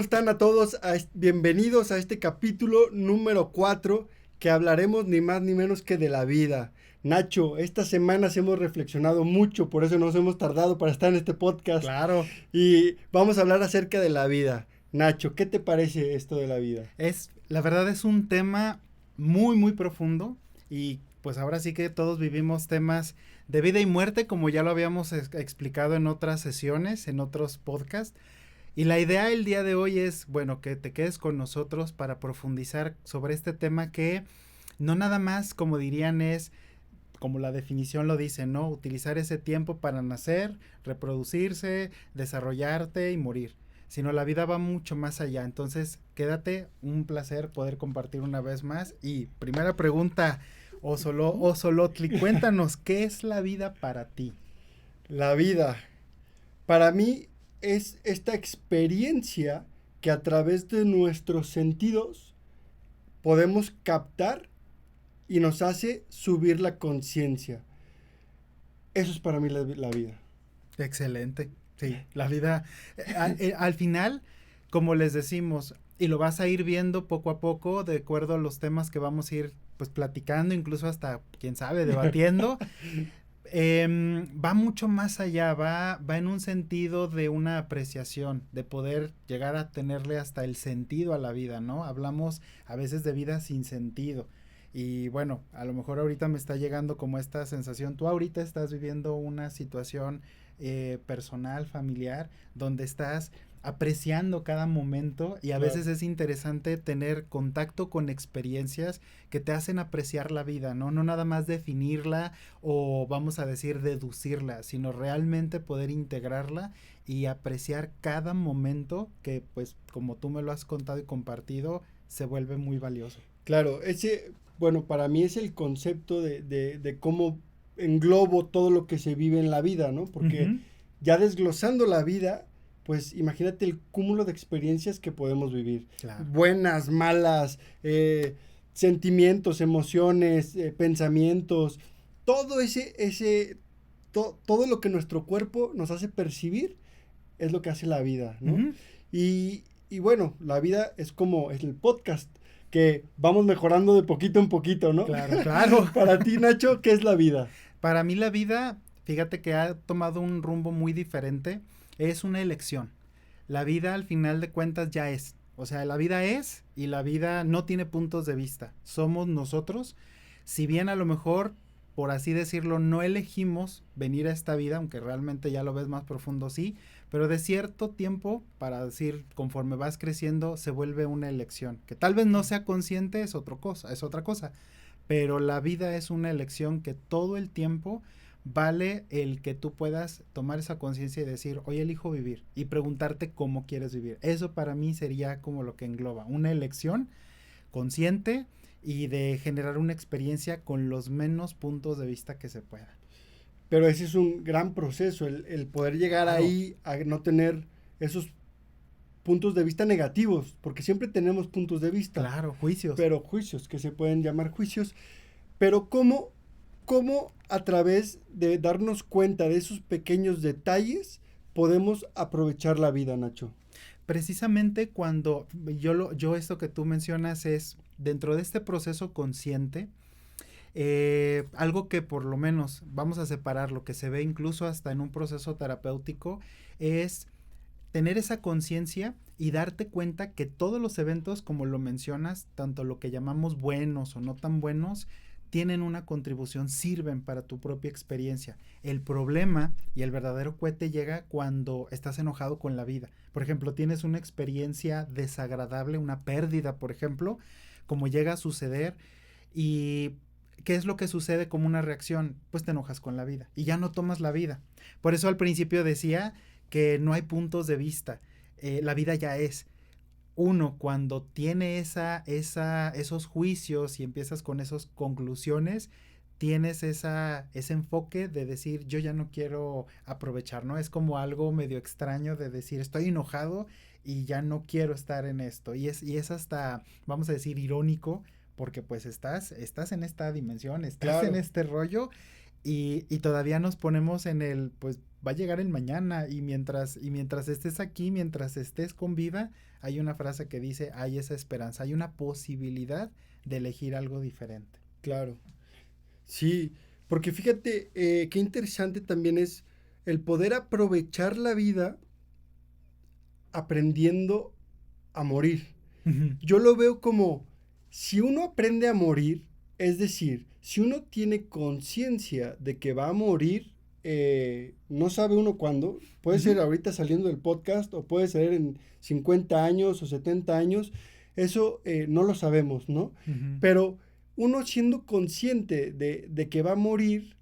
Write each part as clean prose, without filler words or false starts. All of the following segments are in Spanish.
están a todos? Bienvenidos a este capítulo número 4 que hablaremos ni más ni menos que de la vida. Nacho, estas semanas hemos reflexionado mucho, por eso nos hemos tardado para estar en este podcast. Claro. Y vamos a hablar acerca de la vida. Nacho, ¿qué te parece esto de la vida? La verdad es un tema muy, muy profundo y pues ahora sí que todos vivimos temas de vida y muerte, como ya lo habíamos explicado en otras sesiones, en otros podcasts. Y la idea el día de hoy es, bueno, que te quedes con nosotros para profundizar sobre este tema que no nada más, como dirían, es, como la definición lo dice, ¿no? Utilizar ese tiempo para nacer, reproducirse, desarrollarte y morir. Sino la vida va mucho más allá. Entonces, quédate, un placer poder compartir una vez más. Y primera pregunta, Osolotli, cuéntanos, ¿qué es la vida para ti? La vida, para mí, es esta experiencia que a través de nuestros sentidos podemos captar y nos hace subir la conciencia. Eso es para mí la vida. Excelente, sí, la vida, al final, como les decimos, y lo vas a ir viendo poco a poco, de acuerdo a los temas que vamos a ir pues platicando, incluso hasta, quién sabe, debatiendo, va mucho más allá, va en un sentido de una apreciación, de poder llegar a tenerle hasta el sentido a la vida, ¿no? Hablamos a veces de vida sin sentido. Y bueno, a lo mejor ahorita me está llegando como esta sensación, tú ahorita estás viviendo una situación personal, familiar, donde estás apreciando cada momento y a Claro. veces es interesante tener contacto con experiencias que te hacen apreciar la vida, ¿no? No nada más definirla o vamos a decir deducirla, sino realmente poder integrarla y apreciar cada momento que pues como tú me lo has contado y compartido se vuelve muy valioso. Claro, bueno, para mí es el concepto de cómo englobo todo lo que se vive en la vida, ¿no? Porque Uh-huh. ya desglosando la vida, pues imagínate el cúmulo de experiencias que podemos vivir. Claro. Buenas, malas, sentimientos, emociones, pensamientos, todo todo lo que nuestro cuerpo nos hace percibir es lo que hace la vida, ¿no? Uh-huh. Y bueno, la vida es como es el podcast, que vamos mejorando de poquito en poquito, ¿no? Claro, claro. Para ti, Nacho, ¿qué es la vida? Para mí la vida, fíjate que ha tomado un rumbo muy diferente, es una elección. La vida al final de cuentas ya es. O sea, la vida es y la vida no tiene puntos de vista. Somos nosotros. Si bien a lo mejor, por así decirlo, no elegimos venir a esta vida, aunque realmente ya lo ves más profundo, sí, pero de cierto tiempo, para decir, conforme vas creciendo, se vuelve una elección. Que tal vez no sea consciente, es otra cosa. Pero la vida es una elección que todo el tiempo vale el que tú puedas tomar esa conciencia y decir, hoy elijo vivir y preguntarte cómo quieres vivir. Eso para mí sería como lo que engloba una elección consciente y de generar una experiencia con los menos puntos de vista que se pueda. Pero ese es un gran proceso, el poder llegar Claro. ahí a no tener esos puntos de vista negativos, porque siempre tenemos puntos de vista. Claro, juicios. Pero juicios, que se pueden llamar juicios. Pero ¿cómo a través de darnos cuenta de esos pequeños detalles podemos aprovechar la vida, Nacho? Precisamente cuando yo esto que tú mencionas es dentro de este proceso consciente, algo que por lo menos vamos a separar, lo que se ve incluso hasta en un proceso terapéutico, es tener esa conciencia y darte cuenta que todos los eventos, como lo mencionas, tanto lo que llamamos buenos o no tan buenos, tienen una contribución, sirven para tu propia experiencia. El problema y el verdadero cohete llega cuando estás enojado con la vida. Por ejemplo, tienes una experiencia desagradable, una pérdida, por ejemplo, como llega a suceder y ¿qué es lo que sucede como una reacción? Pues te enojas con la vida y ya no tomas la vida. Por eso al principio decía que no hay puntos de vista. La vida ya es. Uno, cuando tiene esos juicios y empiezas con esas conclusiones, tienes ese enfoque de decir, yo ya no quiero aprovechar, ¿no? Es como algo medio extraño de decir, estoy enojado y ya no quiero estar en esto. Y es hasta, vamos a decir, irónico, porque pues estás en esta dimensión, estás Claro. en este rollo Y todavía nos ponemos en el, pues va a llegar el mañana y mientras estés aquí, mientras estés con vida, hay una frase que dice, hay esa esperanza, hay una posibilidad de elegir algo diferente. Claro. Sí, porque fíjate, qué interesante también es el poder aprovechar la vida aprendiendo a morir. Ujú, Yo lo veo como si uno aprende a morir, es decir, si uno tiene conciencia de que va a morir, no sabe uno cuándo, puede ser ujú, ahorita saliendo del podcast o puede ser en 50 años o 70 años, eso no lo sabemos, ¿no? ujú. Pero uno siendo consciente de que va a morir,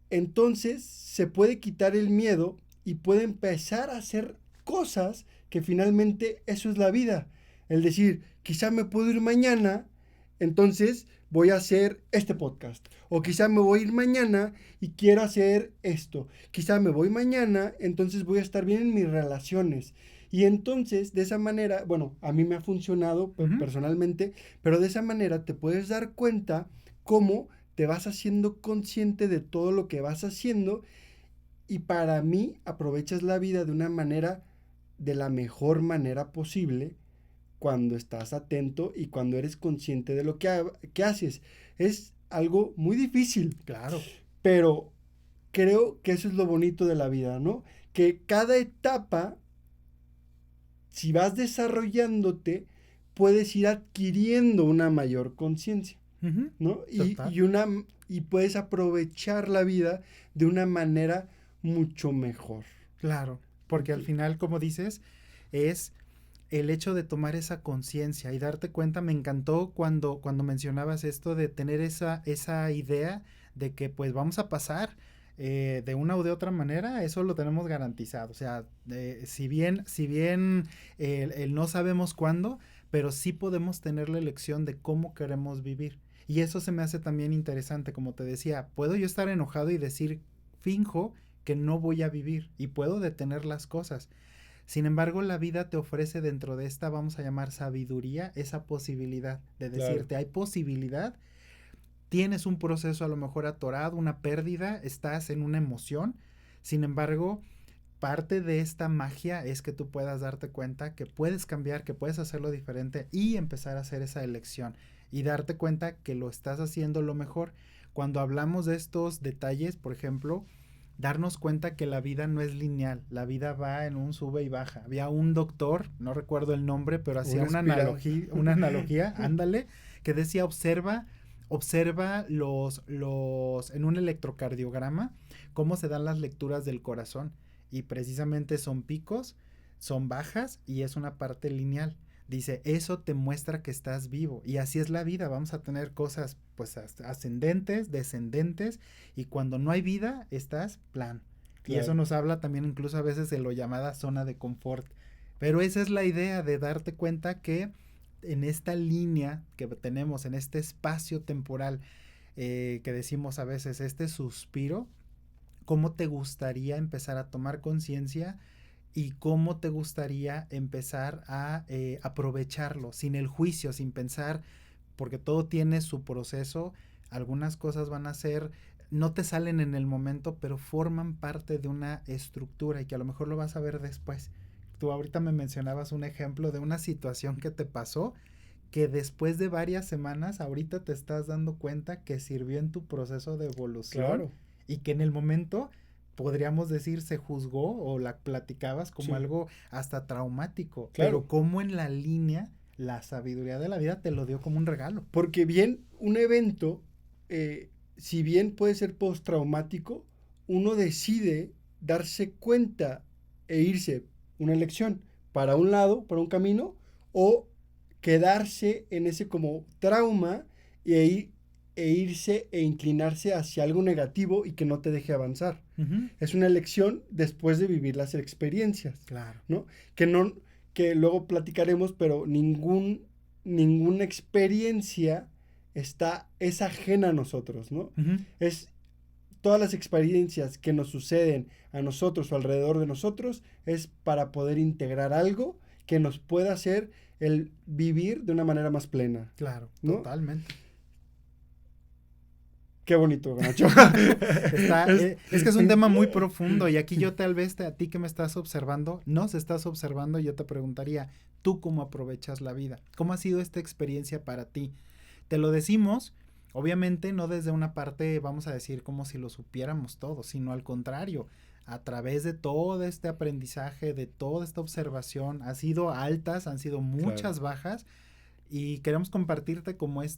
entonces se puede quitar el miedo y puede empezar a hacer cosas que finalmente eso es la vida. El decir, quizá me puedo ir mañana, entonces voy a hacer este podcast. O quizá me voy a ir mañana y quiero hacer esto. Quizá me voy mañana, entonces voy a estar bien en mis relaciones. Y entonces, de esa manera, bueno, a mí me ha funcionado Ujú. personalmente, pero de esa manera te puedes dar cuenta cómo te vas haciendo consciente de todo lo que vas haciendo y para mí aprovechas la vida de una manera, de la mejor manera posible cuando estás atento y cuando eres consciente de lo que haces. Es algo muy difícil, Claro. pero creo que eso es lo bonito de la vida, ¿no? Que cada etapa, si vas desarrollándote, puedes ir adquiriendo una mayor conciencia. Ujú. ¿No? Total. Y puedes aprovechar la vida de una manera mucho mejor. Claro. Porque al Porque, final, como dices, es el hecho de tomar esa conciencia y darte cuenta, me encantó cuando mencionabas esto de tener esa idea de que pues vamos a pasar de una u de otra manera, eso lo tenemos garantizado. O sea, si bien el no sabemos cuándo, pero sí podemos tener la elección de cómo queremos vivir. Y eso se me hace también interesante, como te decía, puedo yo estar enojado y decir, finjo que no voy a vivir y puedo detener las cosas. Sin embargo, la vida te ofrece dentro de esta, vamos a llamar sabiduría, esa posibilidad de claro, decirte, hay posibilidad, tienes un proceso a lo mejor atorado, una pérdida, estás en una emoción. Sin embargo, parte de esta magia es que tú puedas darte cuenta que puedes cambiar, que puedes hacerlo diferente y empezar a hacer esa elección y darte cuenta que lo estás haciendo lo mejor. Cuando hablamos de estos detalles, por ejemplo, darnos cuenta que la vida no es lineal, la vida va en un sube y baja. Había un doctor, no recuerdo el nombre, pero hacía una espiral. una analogía, ándale, que decía observa en un electrocardiograma cómo se dan las lecturas del corazón y precisamente son picos, son bajas y es una parte lineal. Dice, eso te muestra que estás vivo y así es la vida, vamos a tener cosas pues ascendentes, descendentes y cuando no hay vida estás plan. Y eso Claro. nos habla también incluso a veces de lo llamada zona de confort. Pero esa es la idea de darte cuenta que en esta línea que tenemos, en este espacio temporal que decimos a veces, este suspiro, cómo te gustaría empezar a tomar conciencia y cómo te gustaría empezar a aprovecharlo sin el juicio, sin pensar, porque todo tiene su proceso, algunas cosas van a ser, no te salen en el momento, pero forman parte de una estructura y que a lo mejor lo vas a ver después. Tú ahorita me mencionabas un ejemplo de una situación que te pasó que después de varias semanas ahorita te estás dando cuenta que sirvió en tu proceso de evolución Claro, y que en el momento podríamos decir se juzgó o la platicabas como sí, algo hasta traumático, claro. pero como en la línea la sabiduría de la vida te lo dio como un regalo. Porque bien, un evento, si bien puede ser postraumático, uno decide darse cuenta e irse una elección para un lado, para un camino, o quedarse en ese como trauma e irse e inclinarse hacia algo negativo y que no te deje avanzar. Ujú. Es una elección después de vivir las experiencias, Claro. ¿no? No, que luego platicaremos, pero ninguna experiencia es ajena a nosotros, ¿no? Ujú. Es todas las experiencias que nos suceden a nosotros o alrededor de nosotros es para poder integrar algo que nos pueda hacer el vivir de una manera más plena, Claro, ¿no? totalmente. Qué bonito, Nacho. Es que es un tema muy profundo y aquí yo tal vez a ti que me estás observando, nos estás observando, yo te preguntaría, ¿tú cómo aprovechas la vida? ¿Cómo ha sido esta experiencia para ti? Te lo decimos, obviamente no desde una parte, vamos a decir, como si lo supiéramos todo, sino al contrario, a través de todo este aprendizaje, de toda esta observación, han sido altas, han sido muchas bajas, y queremos compartirte como el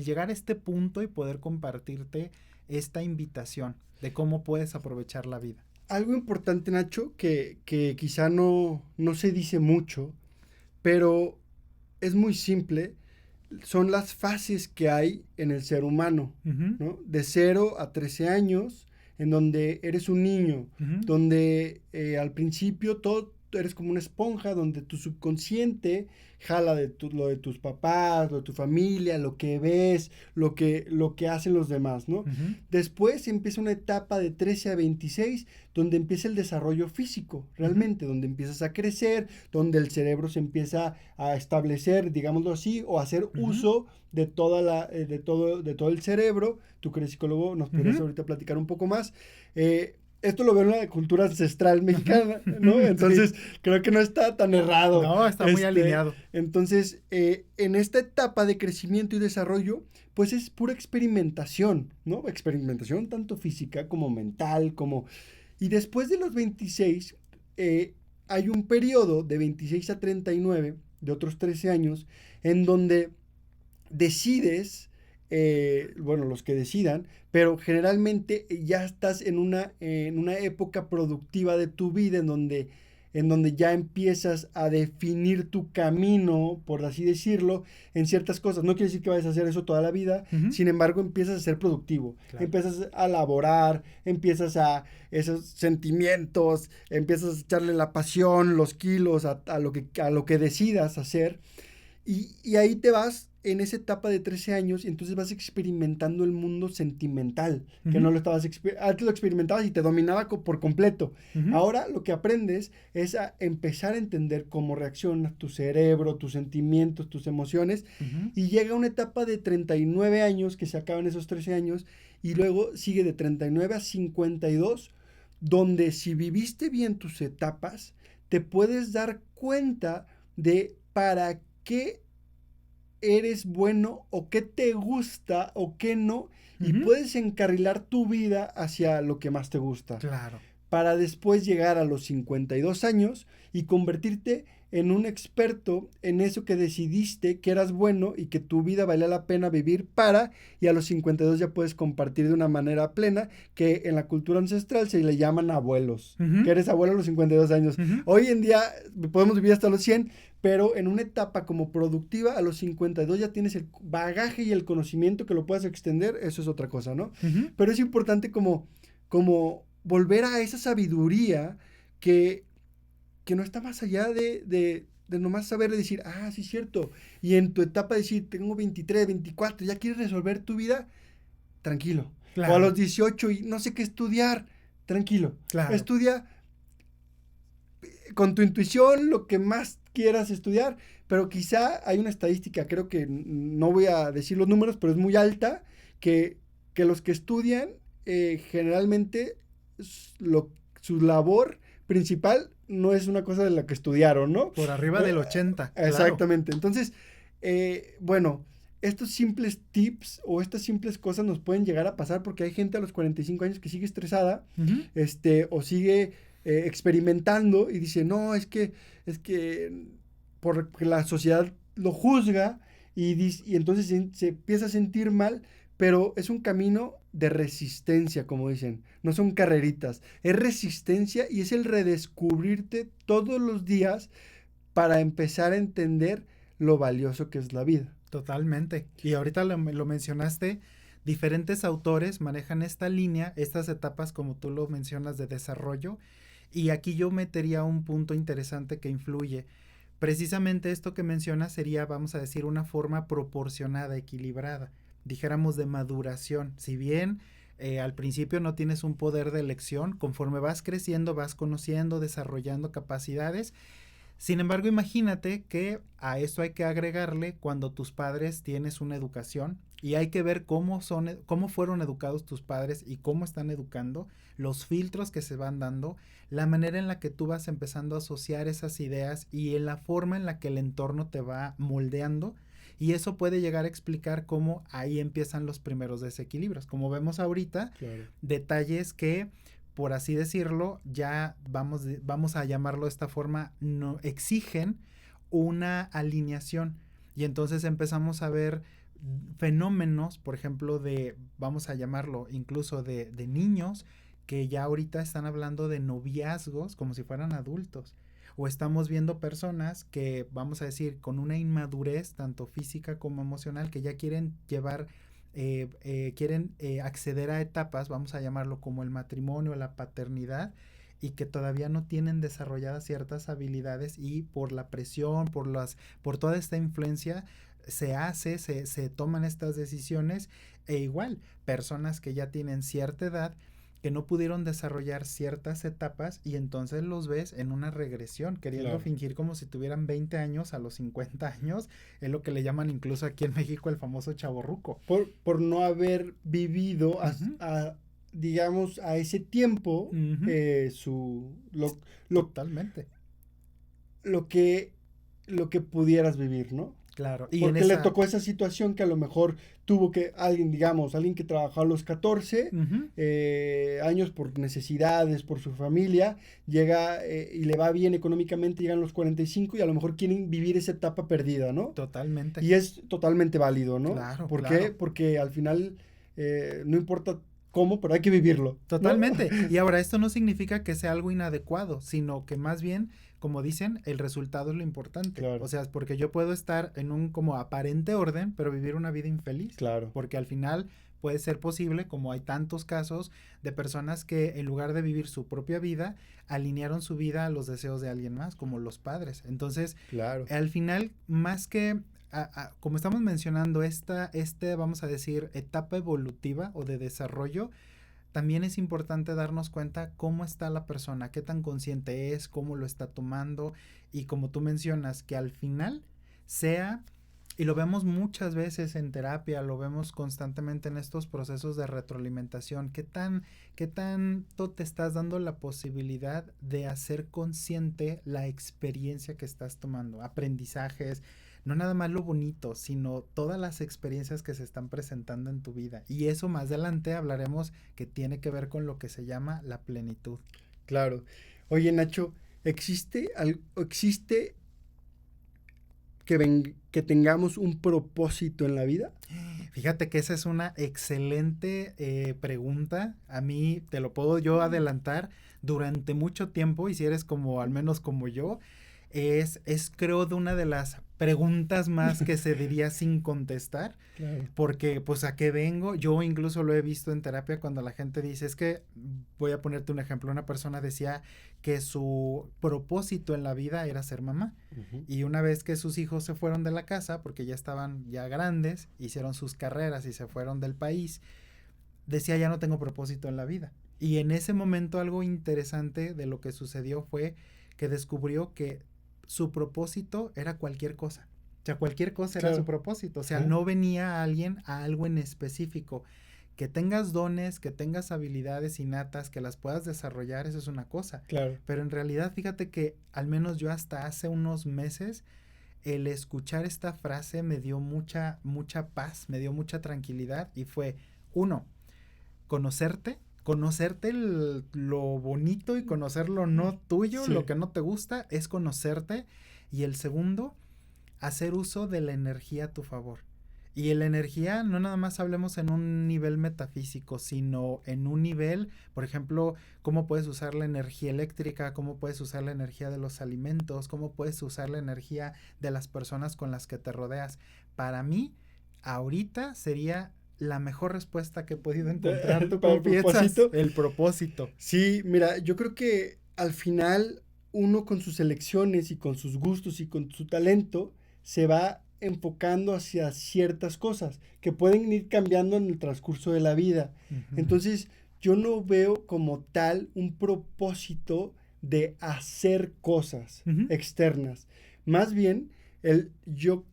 llegar a este punto y poder compartirte esta invitación de cómo puedes aprovechar la vida. Algo importante, Nacho, que quizá no se dice mucho, pero es muy simple, son las fases que hay en el ser humano, ¿no? De 0 a 13 años, en donde eres un niño, donde al principio todo eres como una esponja, donde tu subconsciente jala lo de tus papás, lo de tu familia, lo que ves, lo que hacen los demás, ¿no? Después empieza una etapa de 13 a 26, donde empieza el desarrollo físico, realmente, donde empiezas a crecer, donde el cerebro se empieza a establecer, digámoslo así, o a hacer uso de de todo el cerebro. Tú que eres psicólogo, nos podrías ahorita platicar un poco más. Esto lo veo en la cultura ancestral mexicana, ¿no? Entonces, creo que no está tan errado. No, está muy alineado. Entonces, en esta etapa de crecimiento y desarrollo, pues es pura experimentación, ¿no? Experimentación tanto física como mental, Y después de los 26, hay un periodo de 26 a 39, de otros 13 años, en donde decides, bueno, los que decidan, pero generalmente ya estás en una época productiva de tu vida en donde ya empiezas a definir tu camino, por así decirlo, en ciertas cosas. No quiere decir que vayas a hacer eso toda la vida, sin embargo empiezas a ser productivo, empiezas a laborar, empiezas a esos sentimientos, empiezas a echarle la pasión, los kilos a lo que decidas hacer. Y ahí te vas en esa etapa de 13 años y entonces vas experimentando el mundo sentimental, que no lo estabas antes lo experimentabas y te dominaba por completo. Ahora lo que aprendes es a empezar a entender cómo reacciona tu cerebro, tus sentimientos, tus emociones, y llega una etapa de 39 años, que se acaban esos 13 años, y luego sigue de 39 a 52, donde si viviste bien tus etapas, te puedes dar cuenta de para qué eres bueno o qué te gusta o qué no, y puedes encarrilar tu vida hacia lo que más te gusta. Claro. Para después llegar a los 52 años y convertirte en un experto en eso que decidiste que eras bueno y que tu vida valía la pena vivir y a los 52 ya puedes compartir de una manera plena, que en la cultura ancestral se le llaman abuelos, que eres abuelo a los 52 años. Hoy en día podemos vivir hasta los 100, pero en una etapa como productiva, a los 52 ya tienes el bagaje y el conocimiento que lo puedas extender, eso es otra cosa, ¿no? Pero es importante como volver a esa sabiduría que no está más allá de nomás saber decir, sí es cierto, y en tu etapa decir, tengo 23, 24, ya quieres resolver tu vida, tranquilo. Claro. O a los 18 y no sé qué estudiar, tranquilo. Claro. Estudia con tu intuición lo que más quieras estudiar, pero quizá hay una estadística, creo que no voy a decir los números, pero es muy alta, que los que estudian generalmente su labor principal no es una cosa de la que estudiaron, ¿no? Por arriba del 80. Exactamente. Claro. Entonces, bueno, estos simples tips o estas simples cosas nos pueden llegar a pasar porque hay gente a los 45 años que sigue estresada, o sigue experimentando y dice, no, es que porque la sociedad lo juzga y entonces se empieza a sentir mal, pero es un camino de resistencia, como dicen, no son carreritas, es resistencia y es el redescubrirte todos los días para empezar a entender lo valioso que es la vida. Totalmente, y ahorita lo mencionaste, diferentes autores manejan esta línea, estas etapas como tú lo mencionas de desarrollo, y aquí yo metería un punto interesante que influye. Precisamente esto que mencionas sería, vamos a decir, una forma proporcionada, equilibrada, dijéramos de maduración. Si bien al principio no tienes un poder de elección, conforme vas creciendo, vas conociendo, desarrollando capacidades, Sin embargo, imagínate que a esto hay que agregarle cuando tus padres tienes una educación y hay que ver cómo fueron educados tus padres y cómo están educando, los filtros que se van dando, la manera en la que tú vas empezando a asociar esas ideas y en la forma en la que el entorno te va moldeando. Y eso puede llegar a explicar cómo ahí empiezan los primeros desequilibrios. Como vemos ahorita, Claro. detalles que, por así decirlo, ya vamos a llamarlo de esta forma, no exigen una alineación. Y entonces empezamos a ver fenómenos, por ejemplo, vamos a llamarlo incluso de niños que ya ahorita están hablando de noviazgos como si fueran adultos. O estamos viendo personas que, vamos a decir, con una inmadurez, tanto física como emocional, que ya quieren acceder a etapas, vamos a llamarlo como el matrimonio, la paternidad, y que todavía no tienen desarrolladas ciertas habilidades y por la presión, por toda esta influencia, se toman estas decisiones e igual, personas que ya tienen cierta edad, que no pudieron desarrollar ciertas etapas y entonces los ves en una regresión, queriendo fingir como si tuvieran 20 años a los 50 años, es lo que le llaman incluso aquí en México el famoso chavorruco. Por no haber vivido digamos, a ese tiempo, Totalmente. Lo que pudieras vivir, ¿no? Claro. Y porque le tocó esa situación que a lo mejor tuvo que alguien que trabajó a los 14 años por necesidades, por su familia, llega y le va bien económicamente, llegan los 45 y a lo mejor quieren vivir esa etapa perdida, ¿no? Totalmente. Y es totalmente válido, ¿no? Claro, ¿Por qué? Porque al final no importa cómo, pero hay que vivirlo. Totalmente. ¿No? Y ahora, esto no significa que sea algo inadecuado, sino que más bien, como dicen, el resultado es lo importante. Claro. O sea, porque yo puedo estar en un como aparente orden, pero vivir una vida infeliz. Claro. Porque al final puede ser posible, como hay tantos casos de personas que en lugar de vivir su propia vida, alinearon su vida a los deseos de alguien más, como los padres. Entonces, claro, al final, más que como estamos mencionando, vamos a decir, etapa evolutiva o de desarrollo, también es importante darnos cuenta cómo está la persona, qué tan consciente es, cómo lo está tomando y como tú mencionas, que al final sea, y lo vemos muchas veces en terapia, lo vemos constantemente en estos procesos de retroalimentación, qué tanto te estás dando la posibilidad de hacer consciente la experiencia que estás tomando, aprendizajes, no nada más lo bonito, sino todas las experiencias que se están presentando en tu vida. Y eso más adelante hablaremos que tiene que ver con lo que se llama la plenitud. Claro. Oye, Nacho, ¿existe que tengamos un propósito en la vida? Fíjate que esa es una excelente pregunta. A mí te lo puedo yo adelantar durante mucho tiempo, y si eres como, al menos como yo, es creo de una de las preguntas más que se diría sin contestar, claro. Porque pues a qué vengo, yo incluso lo he visto en terapia cuando la gente dice, es que, voy a ponerte un ejemplo, una persona decía que su propósito en la vida era ser mamá, y una vez que sus hijos se fueron de la casa, porque ya estaban ya grandes, hicieron sus carreras y se fueron del país, decía, ya no tengo propósito en la vida, y en ese momento algo interesante de lo que sucedió fue que descubrió que su propósito era cualquier cosa. O sea, cualquier cosa era su propósito. O sea, no venía alguien a algo en específico. Que tengas dones, que tengas habilidades innatas, que las puedas desarrollar, eso es una cosa. Claro. Pero en realidad, fíjate que al menos yo hasta hace unos meses, el escuchar esta frase me dio mucha paz, me dio mucha tranquilidad y fue, uno, conocerte lo bonito y conocer lo no tuyo, lo que no te gusta, es conocerte. Y el segundo, hacer uso de la energía a tu favor. Y la energía, no nada más hablemos en un nivel metafísico, sino en un nivel, por ejemplo, cómo puedes usar la energía eléctrica, cómo puedes usar la energía de los alimentos, cómo puedes usar la energía de las personas con las que te rodeas. Para mí, ahorita sería la mejor respuesta que he podido encontrar. ¿Tú cómo piensas? El propósito. Sí, mira, yo creo que al final uno con sus elecciones y con sus gustos y con su talento se va enfocando hacia ciertas cosas que pueden ir cambiando en el transcurso de la vida. Entonces, yo no veo como tal un propósito de hacer cosas Ujú. externas. Más bien, yo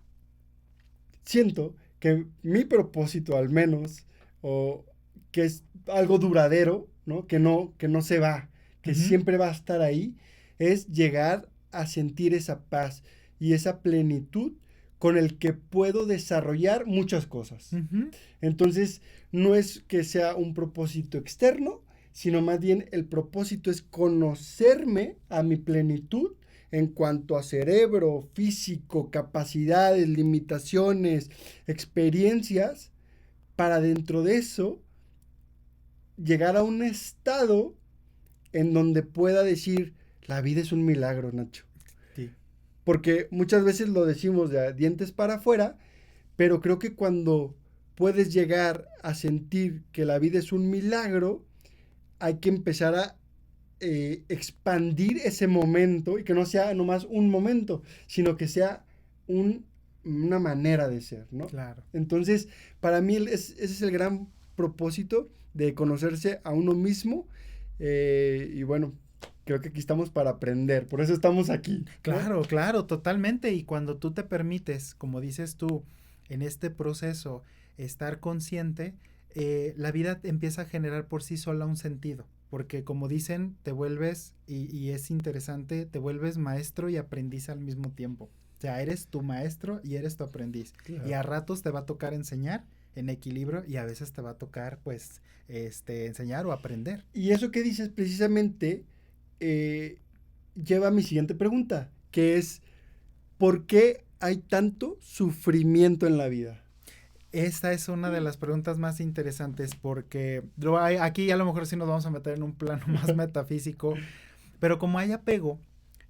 siento que mi propósito al menos, o que es algo duradero, ¿no? Que no se va, que Ujú. siempre va a estar ahí, es llegar a sentir esa paz y esa plenitud con el que puedo desarrollar muchas cosas. Ujú. Entonces, no es que sea un propósito externo, sino más bien el propósito es conocerme a mi plenitud en cuanto a cerebro, físico, capacidades, limitaciones, experiencias, para dentro de eso llegar a un estado en donde pueda decir, la vida es un milagro, Nacho. Sí. Porque muchas veces lo decimos de dientes para afuera, pero creo que cuando puedes llegar a sentir que la vida es un milagro, hay que empezar a expandir ese momento y que no sea nomás un momento, sino que sea una manera de ser, ¿no? Claro. Entonces, para mí ese es el gran propósito de conocerse a uno mismo y bueno, creo que aquí estamos para aprender, por eso estamos aquí, ¿no? Claro, claro, totalmente. Y cuando tú te permites, como dices tú, en este proceso, estar consciente, la vida empieza a generar por sí sola un sentido. Porque como dicen, te vuelves, y es interesante, te vuelves maestro y aprendiz al mismo tiempo. O sea, eres tu maestro y eres tu aprendiz. Y Claro. a ratos te va a tocar enseñar en equilibrio y a veces te va a tocar, pues, enseñar o aprender. Y eso que dices precisamente eh, lleva a mi siguiente pregunta, que es, ¿por qué hay tanto sufrimiento en la vida? Esta es una de las preguntas más interesantes porque aquí a lo mejor sí nos vamos a meter en un plano más metafísico, pero como hay apego,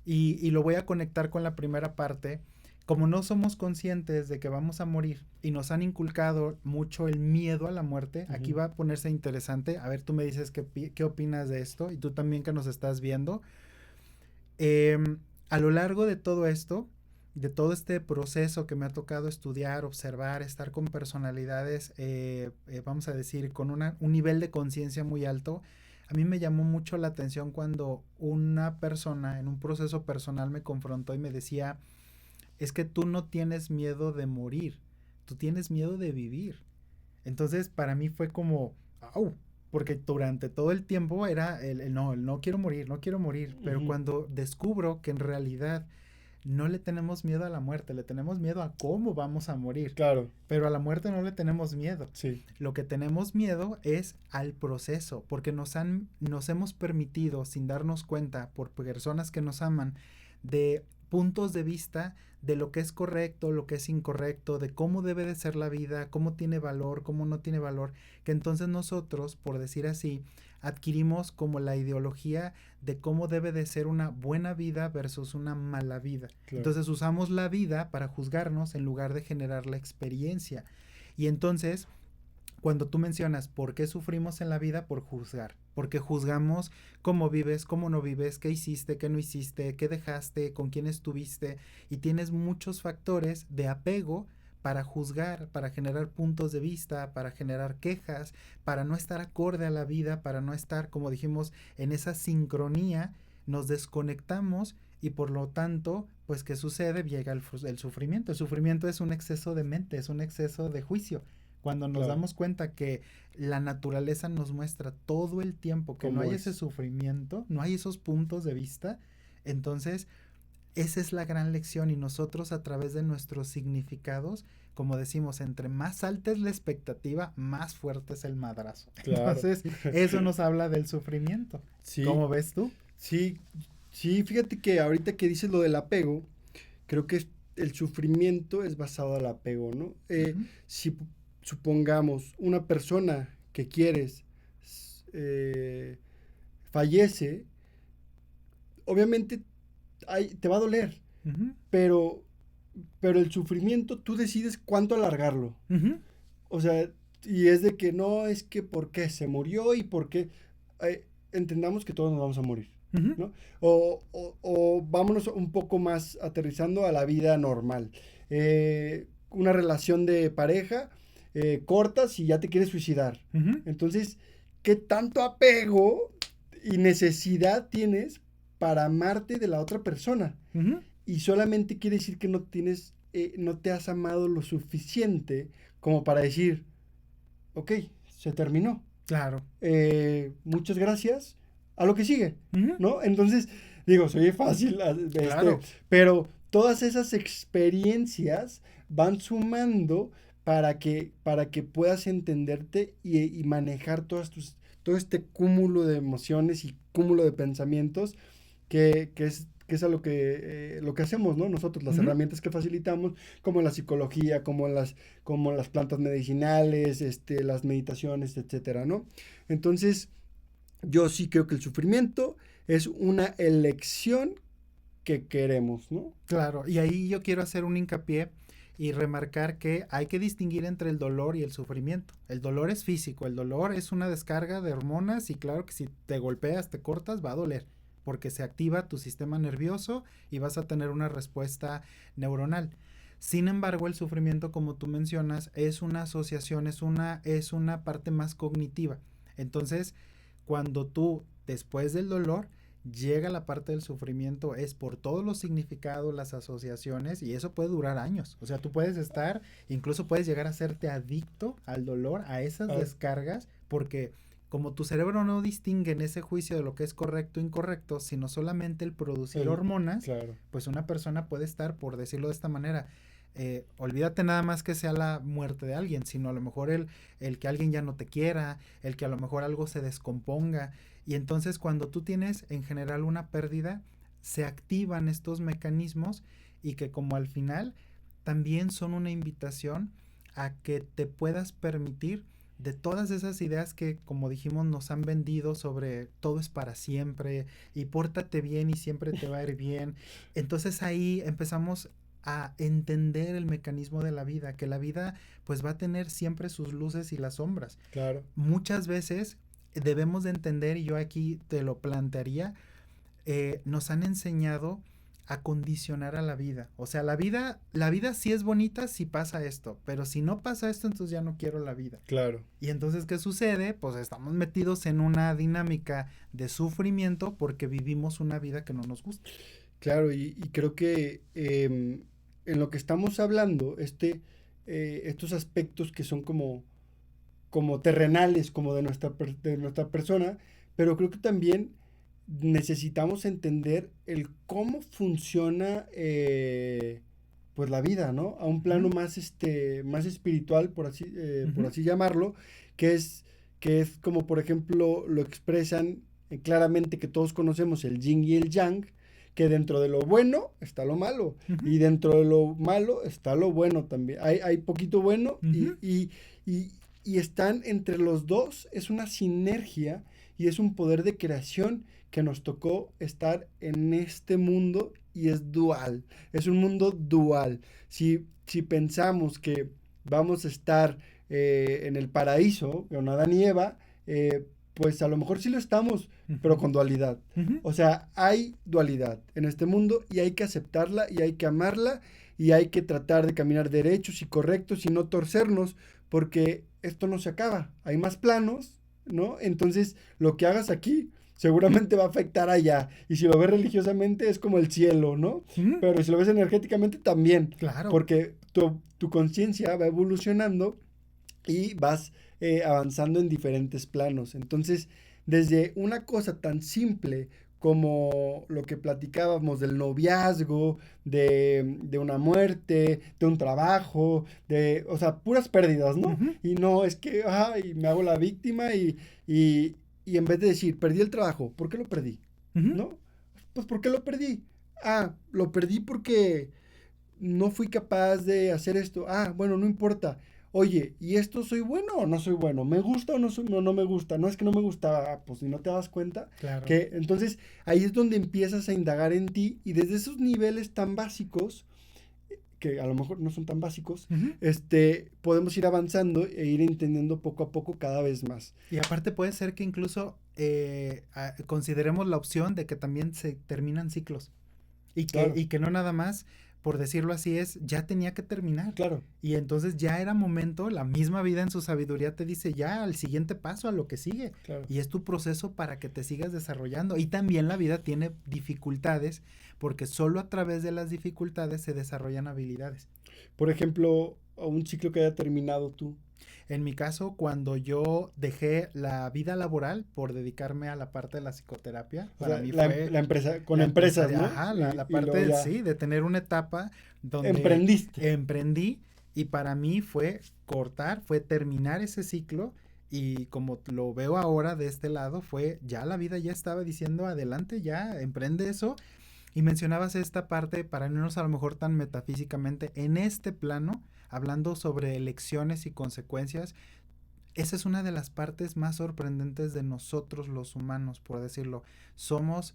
y lo voy a conectar con la primera parte, como no somos conscientes de que vamos a morir y nos han inculcado mucho el miedo a la muerte, aquí Ujú. va a ponerse interesante. A ver, tú me dices qué opinas de esto y tú también que nos estás viendo. A lo largo de todo esto, de todo este proceso que me ha tocado estudiar, observar, estar con personalidades, vamos a decir, con un nivel de conciencia muy alto, a mí me llamó mucho la atención cuando una persona en un proceso personal me confrontó y me decía, es que tú no tienes miedo de morir, tú tienes miedo de vivir. Entonces para mí fue como, ¡au! Porque durante todo el tiempo era el no quiero morir, no quiero morir. Pero Ujú. cuando descubro que en realidad no le tenemos miedo a la muerte, le tenemos miedo a cómo vamos a morir. Claro, Pero a la muerte no le tenemos miedo. sí, Lo que tenemos miedo es al proceso, porque nos hemos permitido, sin darnos cuenta, por personas que nos aman, de puntos de vista de lo que es correcto, lo que es incorrecto, de cómo debe de ser la vida, cómo tiene valor, cómo no tiene valor, que entonces nosotros, por decir así, adquirimos como la ideología de cómo debe de ser una buena vida versus una mala vida. claro. Entonces usamos la vida para juzgarnos en lugar de generar la experiencia. Y entonces, cuando tú mencionas por qué sufrimos en la vida, por juzgar, porque juzgamos cómo vives, cómo no vives, qué hiciste, qué no hiciste, qué dejaste, con quién estuviste, y tienes muchos factores de apego para juzgar, para generar puntos de vista, para generar quejas, para no estar acorde a la vida, para no estar, como dijimos, en esa sincronía, nos desconectamos y por lo tanto, pues, ¿qué sucede? Llega el sufrimiento. El sufrimiento es un exceso de mente, es un exceso de juicio. Cuando nos Claro, damos cuenta que la naturaleza nos muestra todo el tiempo que no cómo hay ese es. sufrimiento, no hay esos puntos de vista, entonces esa es la gran lección y nosotros a través de nuestros significados, como decimos, entre más alta es la expectativa, más fuerte es el madrazo. Claro. Entonces, eso nos habla del sufrimiento. Sí, ¿Cómo ves tú? sí, sí, fíjate que ahorita que dices lo del apego, creo que el sufrimiento es basado al apego, ¿no? Ujú. Si supongamos una persona que quieres eh, fallece, obviamente te va a doler, Ujú. pero, pero el sufrimiento tú decides cuánto alargarlo. Ujú. O sea, y es de que no, es que por qué se murió y por qué. Entendamos que todos nos vamos a morir, Ujú. ¿no? O vámonos un poco más aterrizando a la vida normal. Una relación de pareja, cortas y ya te quieres suicidar. Ujú. Entonces, ¿qué tanto apego y necesidad tienes para amarte de la otra persona. Ujú. Y solamente quiere decir que no te has amado lo suficiente como para decir, ok, se terminó. Claro. Muchas gracias, a lo que sigue, Ujú. ¿no? Entonces, digo, soy fácil, Claro. pero todas esas experiencias van sumando para que puedas entenderte y manejar todo este cúmulo de emociones y cúmulo de pensamientos que es a lo que hacemos, ¿no? Nosotros, las Ujú. herramientas que facilitamos, como la psicología, como las plantas medicinales, las meditaciones, etcétera, ¿no? Entonces, yo sí creo que el sufrimiento es una elección que queremos, ¿no? Claro, y ahí yo quiero hacer un hincapié y remarcar que hay que distinguir entre el dolor y el sufrimiento. El dolor es físico, el dolor es una descarga de hormonas y claro que si te golpeas, te cortas, va a doler, porque se activa tu sistema nervioso y vas a tener una respuesta neuronal. Sin embargo, el sufrimiento, como tú mencionas, es una asociación, es una parte más cognitiva. Entonces, cuando tú, después del dolor, llega la parte del sufrimiento, es por todos los significados, las asociaciones, y eso puede durar años. O sea, tú puedes estar, incluso puedes llegar a hacerte adicto al dolor, a esas Ah, descargas, porque como tu cerebro no distingue en ese juicio de lo que es correcto o incorrecto, sino solamente el producir hormonas, claro. pues una persona puede estar, por decirlo de esta manera, olvídate nada más que sea la muerte de alguien, sino a lo mejor el que alguien ya no te quiera, el que a lo mejor algo se descomponga. Y entonces cuando tú tienes en general una pérdida, se activan estos mecanismos y que como al final también son una invitación a que te puedas permitir de todas esas ideas que, como dijimos, nos han vendido sobre todo es para siempre y pórtate bien y siempre te va a ir bien. Entonces ahí empezamos a entender el mecanismo de la vida, que la vida pues va a tener siempre sus luces y las sombras. Claro. Muchas veces debemos de entender, y yo aquí te lo plantearía, nos han enseñado a condicionar a la vida. O sea, la vida sí es bonita si pasa esto, pero si no pasa esto, entonces ya no quiero la vida. Claro. Y entonces, ¿qué sucede? Pues estamos metidos en una dinámica de sufrimiento porque vivimos una vida que no nos gusta. Claro, y creo que en lo que estamos hablando, estos aspectos que son como terrenales, como de nuestra persona, pero creo que también necesitamos entender el cómo funciona pues la vida, ¿no? A un plano Ujú. más espiritual, por Ujú. así llamarlo, que es como por ejemplo lo expresan claramente que todos conocemos el yin y el yang, que dentro de lo bueno está lo malo Ujú. y dentro de lo malo está lo bueno también. Hay poquito bueno Ujú. y están entre los dos, es una sinergia y es un poder de creación que nos tocó estar en este mundo y es dual, es un mundo dual. Si pensamos que vamos a estar en el paraíso con Adán y Eva, pues a lo mejor sí lo estamos, pero Ujú. con dualidad. Ujú. O sea, hay dualidad en este mundo y hay que aceptarla y hay que amarla y hay que tratar de caminar derechos y correctos y no torcernos porque esto no se acaba. Hay más planos, ¿no? Entonces, lo que hagas aquí seguramente va a afectar allá. Y si lo ves religiosamente es como el cielo, ¿no? Ujú. Pero si lo ves energéticamente también, Claro. porque tu conciencia va evolucionando y vas avanzando en diferentes planos. Entonces, desde una cosa tan simple como lo que platicábamos del noviazgo, de una muerte, de un trabajo, o sea, puras pérdidas, ¿no? Ujú. Y no es que, ay, me hago la víctima y, y en vez de decir, perdí el trabajo, ¿por qué lo perdí? Ujú. ¿No? Pues, ¿por qué lo perdí? Ah, lo perdí porque no fui capaz de hacer esto. Ah, bueno, no importa. Oye, ¿y esto soy bueno o no soy bueno? ¿Me gusta o no me gusta? No es que no me gusta, pues si no te das cuenta, Claro. que entonces ahí es donde empiezas a indagar en ti y desde esos niveles tan básicos, que a lo mejor no son tan básicos, Ujú. podemos ir avanzando e ir entendiendo poco a poco cada vez más. Y aparte puede ser que incluso consideremos la opción de que también se terminan ciclos y que, Claro, y que no nada más por decirlo así, ya tenía que terminar. Claro. Y entonces ya era momento, la misma vida en su sabiduría te dice ya al siguiente paso, a lo que sigue. Claro. Y es tu proceso para que te sigas desarrollando. Y también la vida tiene dificultades, porque solo a través de las dificultades se desarrollan habilidades. Por ejemplo, un ciclo que haya terminado tú. En mi caso, cuando yo dejé la vida laboral por dedicarme a la parte de la psicoterapia, para mí fue... La empresa, con la empresas, ¿no? Ajá, la parte, sí, de tener una etapa donde... Emprendí, y para mí fue fue terminar ese ciclo, y como lo veo ahora de este lado, ya la vida ya estaba diciendo, adelante, ya, emprende eso. Y mencionabas esta parte, para no irnos a lo mejor tan metafísicamente, en este plano, hablando sobre elecciones y consecuencias, esa es una de las partes más sorprendentes de nosotros los humanos, por decirlo. Somos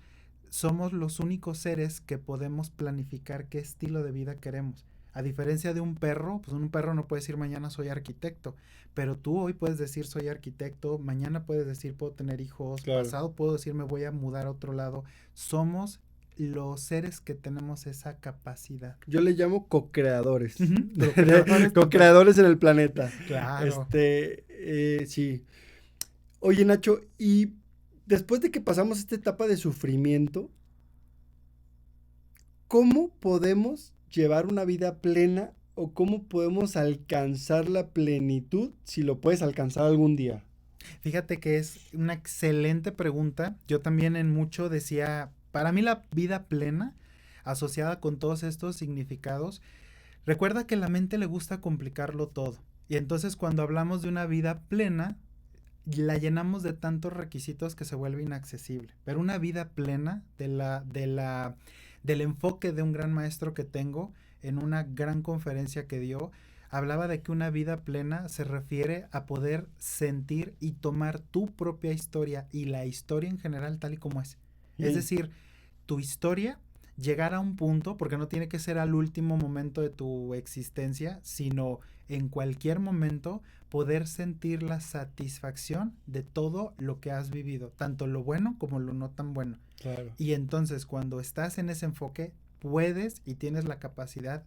los únicos seres que podemos planificar qué estilo de vida queremos. A diferencia de un perro, pues un perro no puede decir mañana soy arquitecto, pero tú hoy puedes decir soy arquitecto, mañana puedes decir puedo tener hijos, claro. Pasado puedo decir me voy a mudar a otro lado. Somos los seres que tenemos esa capacidad. Yo le llamo co-creadores. Co-creadores en el planeta. Claro. Sí. Oye, Nacho, y después de que pasamos esta etapa de sufrimiento, ¿cómo podemos llevar una vida plena o cómo podemos alcanzar la plenitud si lo puedes alcanzar algún día? Fíjate que es una excelente pregunta. Yo también en mucho decía... Para mí la vida plena, asociada con todos estos significados, recuerda que a la mente le gusta complicarlo todo. Y entonces cuando hablamos de una vida plena, la llenamos de tantos requisitos que se vuelve inaccesible. Pero una vida plena del enfoque de un gran maestro que tengo en una gran conferencia que dio, hablaba de que una vida plena se refiere a poder sentir y tomar tu propia historia y la historia en general tal y como es. Es decir, tu historia, llegar a un punto, porque no tiene que ser al último momento de tu existencia, sino en cualquier momento poder sentir la satisfacción de todo lo que has vivido, tanto lo bueno como lo no tan bueno. Claro. Y entonces cuando estás en ese enfoque, puedes y tienes la capacidad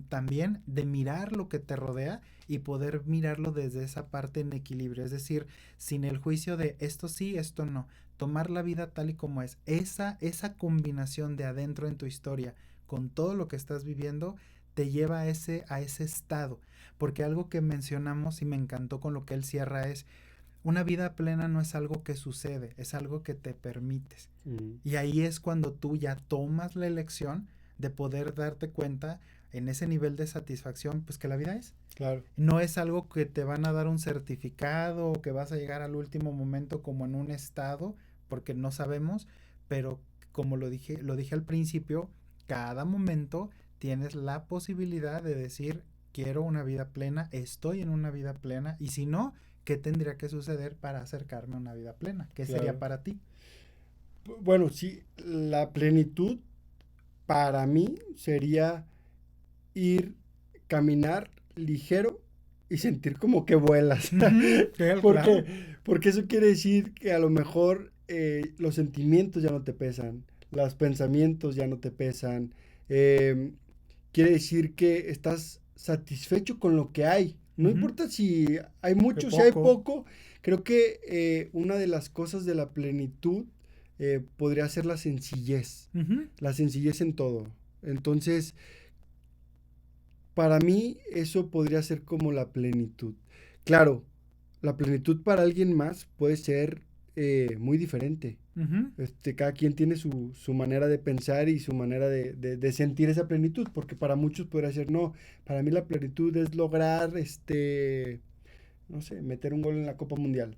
también de mirar lo que te rodea y poder mirarlo desde esa parte en equilibrio, es decir, sin el juicio de esto sí, esto no. Tomar la vida tal y como es. Esa combinación de adentro en tu historia con todo lo que estás viviendo te lleva a ese estado. Porque algo que mencionamos y me encantó con lo que él cierra es una vida plena no es algo que sucede, es algo que te permites. Y ahí es cuando tú ya tomas la elección de poder darte cuenta en ese nivel de satisfacción, pues que la vida es. Claro. No es algo que te van a dar un certificado o que vas a llegar al último momento como en un estado, porque no sabemos, pero como lo dije al principio, cada momento tienes la posibilidad de decir, quiero una vida plena, estoy en una vida plena, y si no, ¿qué tendría que suceder para acercarme a una vida plena? ¿Qué sería para ti? Bueno, sí, la plenitud para mí sería caminar ligero y sentir como que vuelas. Porque eso quiere decir que a lo mejor los sentimientos ya no te pesan, los pensamientos ya no te pesan. Quiere decir que estás satisfecho con lo que hay. No importa si hay mucho, si hay poco. Creo que una de las cosas de la plenitud podría ser la sencillez. La sencillez en todo. Entonces, para mí eso podría ser como la plenitud. Claro, la plenitud para alguien más puede ser muy diferente. Cada quien tiene su manera de pensar y su manera de sentir esa plenitud, porque para muchos podría ser, no, para mí la plenitud es lograr, no sé, meter un gol en la Copa Mundial.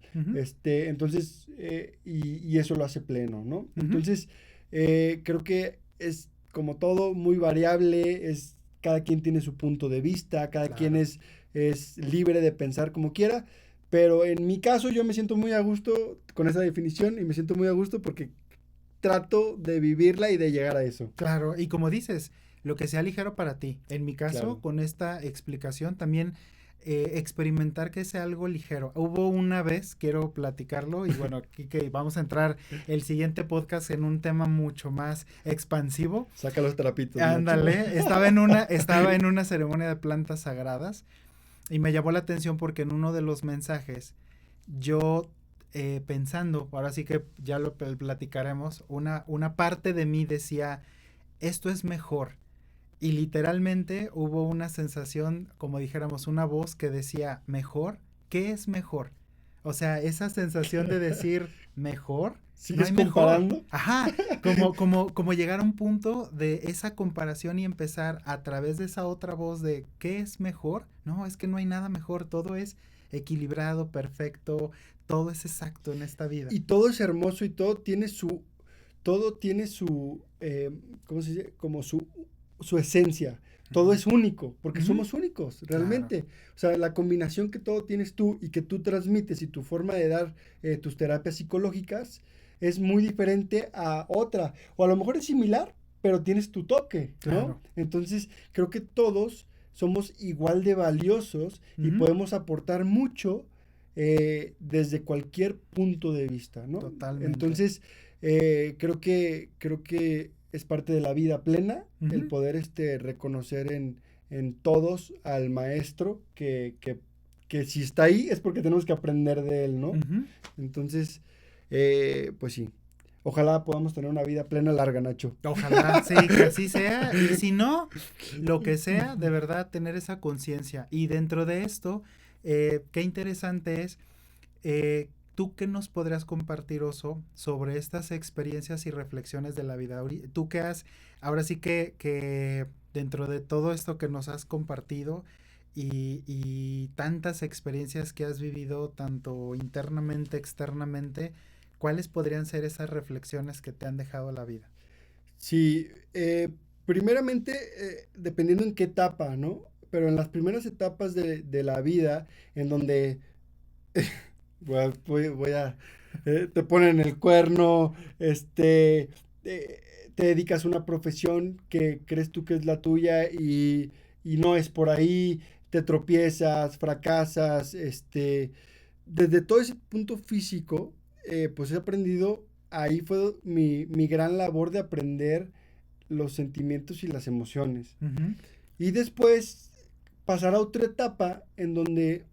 Entonces, y eso lo hace pleno, ¿no? Entonces, creo que es como todo muy variable, cada quien tiene su punto de vista, cada quien es libre de pensar como quiera, pero en mi caso yo me siento muy a gusto con esa definición y me siento muy a gusto porque trato de vivirla y de llegar a eso. Claro, y como dices, lo que sea ligero para ti. En mi caso, con esta explicación también experimentar que sea algo ligero. Hubo una vez, quiero platicarlo, y bueno, aquí que vamos a entrar el siguiente podcast en un tema mucho más expansivo. Saca los trapitos, Ándale, Nacho. estaba en una ceremonia de plantas sagradas y me llamó la atención porque en uno de los mensajes yo pensando, ahora sí que ya lo platicaremos, una parte de mí decía, esto es mejor. Y literalmente hubo una sensación, como dijéramos, una voz que decía, mejor, ¿qué es mejor? O sea, esa sensación de decir, mejor, no ¿Sigues hay mejor. comparando? Ajá, como llegar a un punto de esa comparación y empezar a través de esa otra voz de, ¿qué es mejor? No, es que no hay nada mejor, todo es equilibrado, perfecto, todo es exacto en esta vida. Y todo es hermoso y todo tiene su, ¿cómo se dice? Como su esencia. Todo es único, porque somos únicos, realmente. Claro. O sea, la combinación que todo tienes tú y que tú transmites y tu forma de dar tus terapias psicológicas es muy diferente a otra. O a lo mejor es similar, pero tienes tu toque, ¿no? Claro. Entonces, creo que todos somos igual de valiosos y podemos aportar mucho desde cualquier punto de vista, ¿no? Totalmente. Entonces, creo que es parte de la vida plena el poder reconocer en todos al maestro que si está ahí es porque tenemos que aprender de él, ¿no? Entonces, pues sí. Ojalá podamos tener una vida plena larga, Nacho. Ojalá, sí, que así sea. Y si no, lo que sea, de verdad, tener esa conciencia. Y dentro de esto, qué interesante es, ¿tú qué nos podrías compartir, Oso, sobre estas experiencias y reflexiones de la vida? Tú que has, ahora sí que dentro de todo esto que nos has compartido y tantas experiencias que has vivido, tanto internamente, externamente, ¿cuáles podrían ser esas reflexiones que te han dejado la vida? Sí, primeramente, dependiendo en qué etapa, ¿no? Pero en las primeras etapas de la vida, en donde voy a te ponen el cuerno, te dedicas a una profesión que crees tú que es la tuya y no es por ahí, te tropiezas, fracasas, desde todo ese punto físico, pues he aprendido, ahí fue mi gran labor de aprender los sentimientos y las emociones. Y después pasar a otra etapa en donde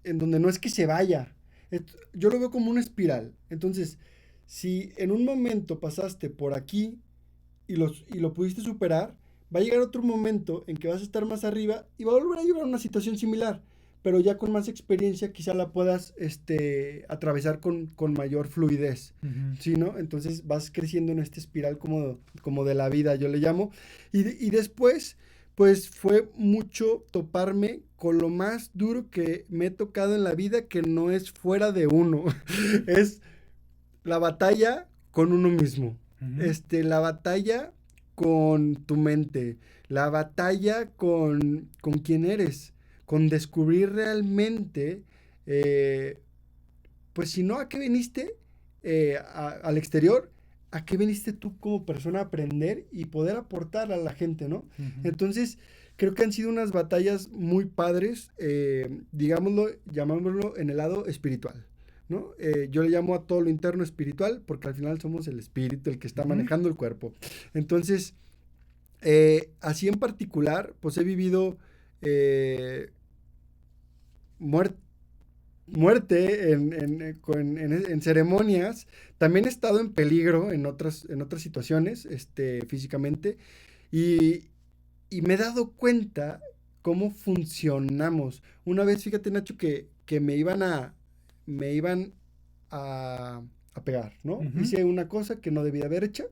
no es que se vaya. Yo lo veo como una espiral. Entonces, si en un momento pasaste por aquí y lo pudiste superar, va a llegar otro momento en que vas a estar más arriba y va a volver a llegar a una situación similar, pero ya con más experiencia quizá la puedas atravesar con mayor fluidez, ¿sí, no? Entonces vas creciendo en esta espiral como de la vida, yo le llamo, y después, pues fue mucho toparme con lo más duro que me he tocado en la vida, que no es fuera de uno, es la batalla con uno mismo, la batalla con tu mente, la batalla con quién eres, con descubrir realmente, pues si no, ¿a qué viniste al exterior? ¿A qué viniste tú como persona a aprender y poder aportar a la gente, ¿no? Entonces, creo que han sido unas batallas muy padres, digámoslo, llamámoslo en el lado espiritual, ¿no? Yo le llamo a todo lo interno espiritual porque al final somos el espíritu el que está manejando el cuerpo. Entonces, así en particular, pues he vivido muerte en ceremonias. También he estado en peligro en otras situaciones, físicamente. Y, y me he dado cuenta cómo funcionamos. Una vez, fíjate, Nacho, que me iban a pegar, ¿no? Hice una cosa que no debía haber hecho.